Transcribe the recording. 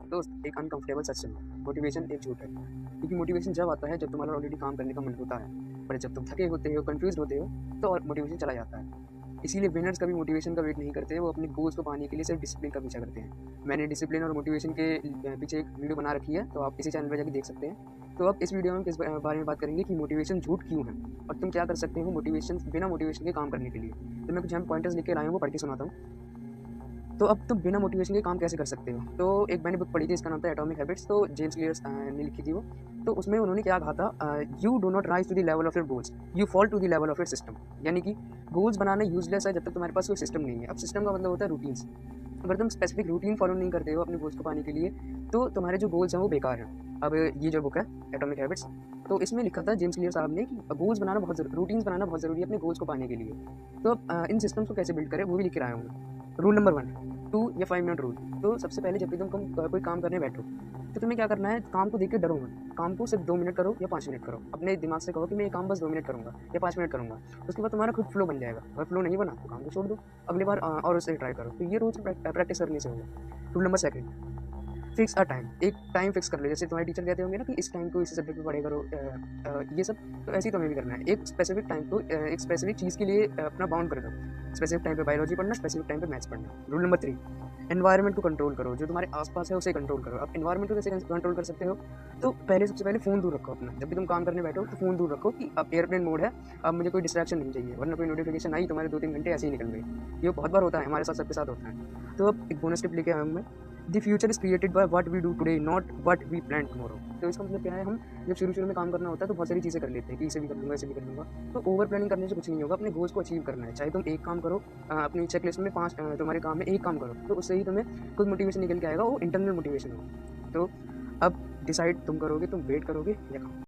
दोस्त एक अनकंफर्टेबल सच सुनो, मोटिवेशन एक झूठ है। क्योंकि मोटिवेशन जब आता है जब तुम्हारा ऑलरेडी काम करने का मन होता है, पर जब तुम थके होते हो, कंफ्यूज होते हो, तो और मोटिवेशन चला जाता है। इसीलिए विनर्स कभी मोटिवेशन का वेट नहीं करते, वो अपने गोल्स को पाने के लिए सिर्फ डिसिप्लिन का पीछा करते हैं। मैंने डिसिप्लिन और मोटिवेशन के पीछे एक वीडियो बना रखी है, तो आप इसी चैनल पर जाकर देख सकते हैं। तो अब इस वीडियो में किस बारे में बात करेंगे कि मोटिवेशन झूठ क्यों है और तुम क्या कर सकते हो मोटिवेशन बिना मोटिवेशन के काम करने के लिए। तो मैं कुछ हम पॉइंटर्स लिख के लाया हूँ, वो पढ़ के सुनाता हूँ। तो अब तुम बिना मोटिवेशन के काम कैसे कर सकते हो? तो एक मैंने बुक पढ़ी थी, इसका नाम था एटॉमिक हैबिट्स, तो जेम्स क्लियर ने लिखी थी वो। तो उसमें उन्होंने क्या कहा था, you do not rise to the level of your goals, you fall to the level of your system. यानी कि गोल्स बनाना यूजलेस है जब तक तुम्हारे पास कोई सिस्टम नहीं है। अब सिस्टम का मतलब होता है रूटीन्स। अगर तुम स्पेसिफिक रूटीन फॉलो नहीं करते हो अपने गोल्स को पाने के लिए, तो तुम्हारे जो गोल्स हैं वो बेकार हैं। अब ये जो बुक है एटॉमिक हैबिट्स, तो इसमें लिखा था जेम्स क्लियर साहब ने कि गोल्स बनाना बहुत जरूरी, रूटीन्स बनाना बहुत ज़रूरी है अपने गोल्स को पाने के लिए। तो अब इन सिस्टम्स को कैसे बिल्ड करें वो भी लिख के आया हूँ। रूल नंबर 1, 2 या 5 मिनट रूल। तो सबसे पहले जब भी तुम कोई काम करने बैठो, तो तुम्हें क्या करना है, काम को देख के डरो मत। काम को सिर्फ 2 मिनट करो या 5 मिनट करो। अपने दिमाग से कहो कि मैं ये काम बस 2 मिनट करूँगा या 5 मिनट करूँगा। उसके बाद तुम्हारा खुद फ्लो बन जाएगा। अगर फ्लो नहीं बना तो काम को छोड़ दो, अगली बार और उससे ट्राई करो। तो ये रोज प्रैक्टिस करने से होगा। Rule number 2, fix a time. एक टाइम फिक्स कर लो। जैसे तुम्हारे टीचर कहते होंगे ना कि इस टाइम को इस सब्जेक्ट में पढ़ाई करो, ये सब, तो ऐसे ही तुम्हें भी करना है। एक स्पेसिफिक टाइम को एक स्पेसिफिक चीज़ के लिए अपना बाउंड कर दो। स्पेसिफिक टाइम पे बायोलॉजी पढ़ना, स्पेसिफिक टाइम पे मैथ्स पढ़ना। रूल नंबर 3, एनवायरनमेंट को कंट्रोल करो। जो तुम्हारे आसपास है उसे कंट्रोल करो। अब एनवायरनमेंट को कैसे कंट्रोल कर सकते हो? तो पहले सबसे पहले फ़ोन दूर रखो अपना। जब भी तुम काम करने बैठो तो फ़ोन दूर रखो कि अब एयरप्लेन मोड है, अब मुझे कोई डिस्ट्रैक्शन नहीं चाहिए, वरना कोई नोटिफिकेशन आई तुम्हारे 2-3 घंटे ऐसे ही निकल गए। ये बहुत बार होता है, हमारे साथ सबके साथ होता है। तो अब एक बोनस टिप लेके आया हूँ मैं। The future is created by what we do today, not what we plan tomorrow. तो इसका मतलब क्या है, हम जब शुरू में काम करना होता है तो बहुत सारी चीज़ें कर लेते हैं कि इसे भी कर लूँगा, इसे भी कर लूँगा। तो ओवर प्लानिंग करने से कुछ नहीं होगा। अपने गोल्स को अचीव करना है। चाहे तुम एक काम करो, अपनी चेकलिस्ट में 5 तुम्हारे काम में एक काम करो, तो उससे ही तुम्हें खुद मोटिवेशन निकल के आएगा, वो इंटरनल मोटिवेशन हो। तो अब डिसाइड तुम करोगे, तुम वेट करोगे या काम।